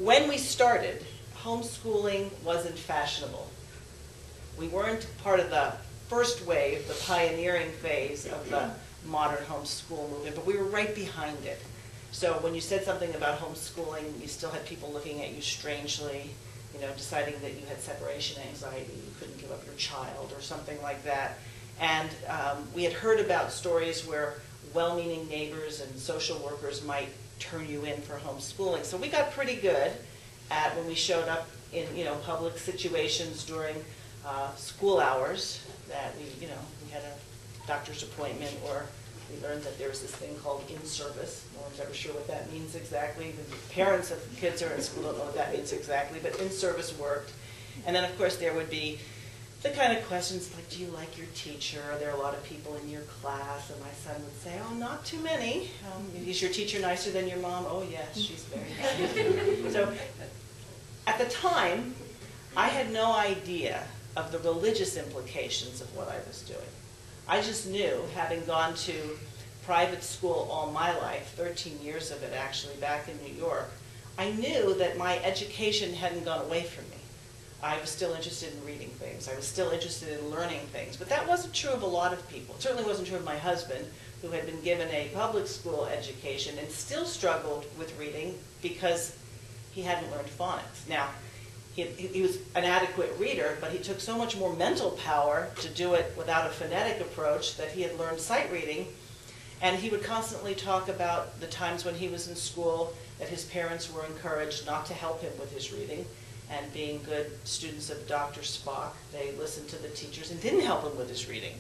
when we started, homeschooling wasn't fashionable. We weren't part of the first wave, the pioneering phase of the modern homeschool movement, but we were right behind it. So when you said something about homeschooling, you still had people looking at you strangely, deciding that you had separation anxiety, you couldn't give up your child or something like that. And we had heard about stories where well-meaning neighbors and social workers might turn you in for homeschooling. So we got pretty good at when we showed up in public situations during school hours that we had a doctor's appointment, or we learned that there's this thing called in-service. No one's ever sure what that means exactly. The parents of kids who are in school don't know what that means exactly, but in-service worked. And then, of course, there would be the kind of questions like, do you like your teacher? Are there a lot of people in your class? And my son would say, oh, not too many. Is your teacher nicer than your mom? Oh, yes, she's very nice. So at the time, I had no idea of the religious implications of what I was doing. I just knew, having gone to private school all my life, 13 years of it actually, back in New York, I knew that my education hadn't gone away from me. I was still interested in reading things. I was still interested in learning things. But that wasn't true of a lot of people. It certainly wasn't true of my husband, who had been given a public school education and still struggled with reading because he hadn't learned phonics. Now, he was an adequate reader, but he took so much more mental power to do it without a phonetic approach that he had learned sight reading. And he would constantly talk about the times when he was in school that his parents were encouraged not to help him with his reading. And being good students of Dr. Spock, they listened to the teachers and didn't help him with his reading.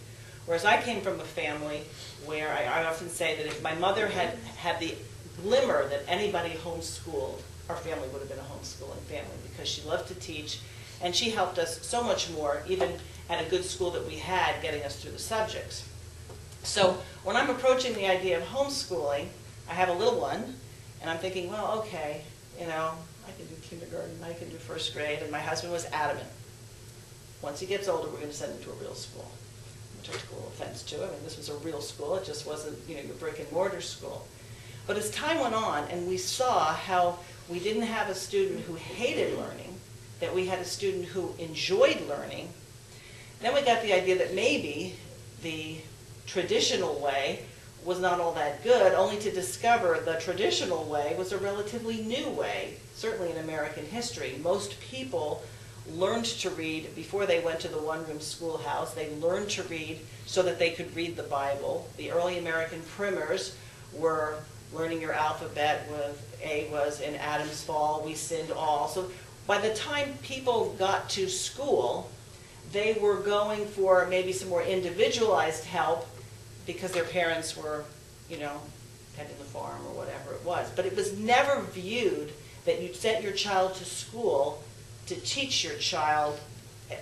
Whereas I came from a family where I often say that if my mother had had the glimmer that anybody homeschooled, our family would have been a homeschooling family, because she loved to teach and she helped us so much more, even at a good school that we had, getting us through the subjects. So when I'm approaching the idea of homeschooling, I have a little one and I'm thinking, well, okay, I can do kindergarten, I can do first grade, and my husband was adamant. Once he gets older, we're going to send him to a real school. I took a little offense to him, and this was a real school. It just wasn't, your brick and mortar school. But as time went on, and we saw how we didn't have a student who hated learning, that we had a student who enjoyed learning, then we got the idea that maybe the traditional way was not all that good, only to discover the traditional way was a relatively new way, certainly in American history. Most people learned to read before they went to the one-room schoolhouse. They learned to read so that they could read the Bible. The early American primers were learning your alphabet with A was in Adam's fall, we sinned all. So by the time people got to school, they were going for maybe some more individualized help because their parents were, tending the farm or whatever it was. But it was never viewed that you'd sent your child to school to teach your child,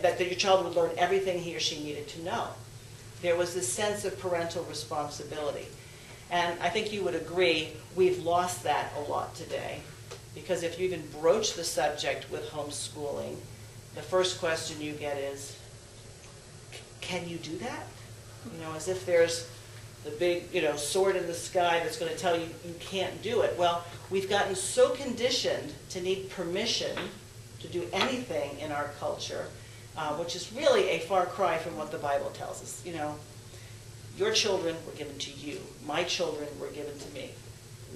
that your child would learn everything he or she needed to know. There was this sense of parental responsibility. And I think you would agree, we've lost that a lot today. Because if you even broach the subject with homeschooling, the first question you get is, can you do that? As if there's the big, sword in the sky that's going to tell you you can't do it. Well, we've gotten so conditioned to need permission to do anything in our culture, which is really a far cry from what the Bible tells us. Your children were given to you. My children were given to me.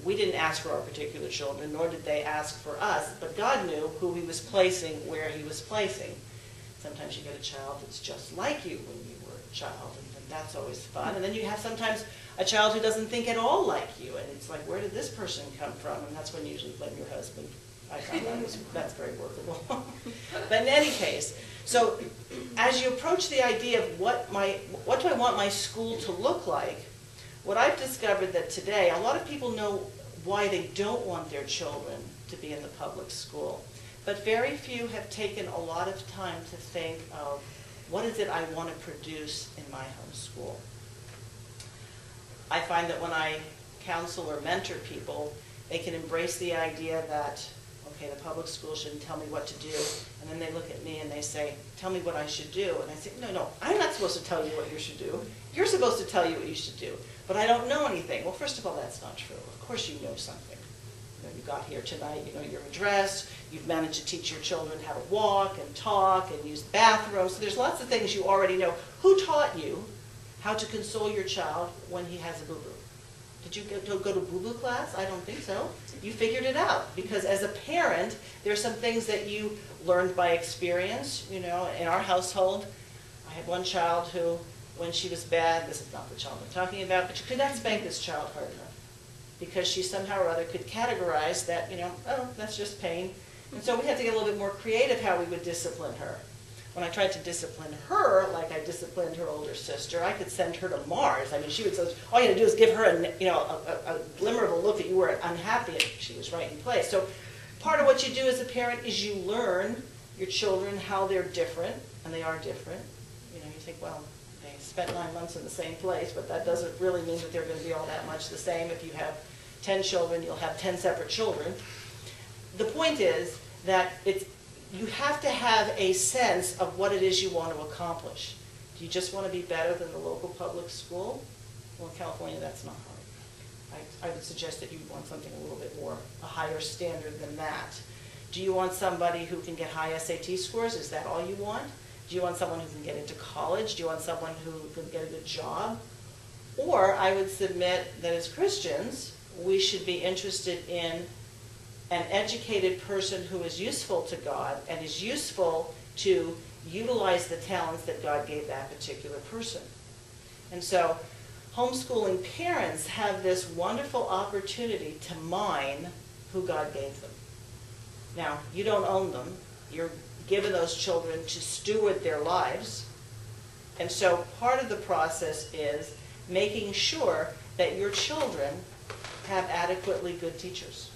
We didn't ask for our particular children, nor did they ask for us, but God knew who he was placing where he was placing. Sometimes you get a child that's just like you when you were a child, and that's always fun. And then you have sometimes a child who doesn't think at all like you, and it's like, where did this person come from? And that's when you usually blame your husband. I found that's very workable. But in any case, so as you approach the idea of what do I want my school to look like, what I've discovered that today, a lot of people know why they don't want their children to be in the public school. But very few have taken a lot of time to think of what is it I want to produce in my home school. I find that when I counsel or mentor people, they can embrace the idea that, okay, the public school shouldn't tell me what to do, and then they look at me and they say, tell me what I should do. And I say, no, I'm not supposed to tell you what you should do. You're supposed to tell you what you should do. But I don't know anything. Well, first of all, that's not true. Of course you know something. You got here tonight, you know, you're dressed, you've managed to teach your children how to walk and talk and use the bathroom. So there's lots of things you already know. Who taught you how to console your child when he has a boo-boo? Did you go to boo-boo class? I don't think so. You figured it out, because as a parent, there's some things that you learned by experience. You know, in our household, I had one child who, when she was bad, this is not the child I'm talking about, but you could not spank this child hard enough, because she somehow or other could categorize that, you know, oh, that's just pain. And so we had to get a little bit more creative how we would discipline her. When I tried to discipline her, like I disciplined her older sister, I could send her to Mars. I mean, she would say, all you had to do is give her a glimmer of a look that you were unhappy, and she was right in place. So part of what you do as a parent is you learn your children how they're different, and they are different. You know, you think, well, they spent 9 months in the same place, but that doesn't really mean that they're going to be all that much the same. If you have 10 children, you'll have 10 separate children. The point is that you have to have a sense of what it is you want to accomplish. Do you just want to be better than the local public school? Well, in California, that's not hard. I would suggest that you want something a little bit more, a higher standard than that. Do you want somebody who can get high SAT scores? Is that all you want? Do you want someone who can get into college? Do you want someone who can get a good job? Or I would submit that as Christians, we should be interested in an educated person who is useful to God and is useful to utilize the talents that God gave that particular person. And so homeschooling parents have this wonderful opportunity to mine who God gave them. Now, you don't own them. You're given those children to steward their lives. And so part of the process is making sure that your children have adequately good teachers.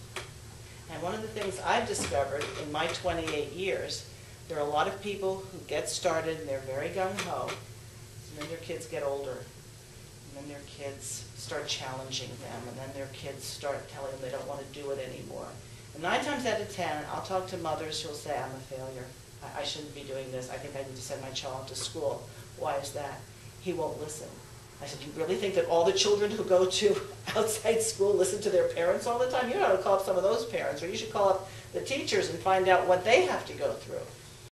And one of the things I've discovered in my 28 years, there are a lot of people who get started and they're very gung-ho, and then their kids get older, and then their kids start challenging them, and then their kids start telling them they don't want to do it anymore. And 9 times out of 10, I'll talk to mothers who'll say, I'm a failure. I shouldn't be doing this. I think I need to send my child to school. Why is that? He won't listen. I said, you really think that all the children who go to outside school listen to their parents all the time? You ought to call up some of those parents, or you should call up the teachers and find out what they have to go through.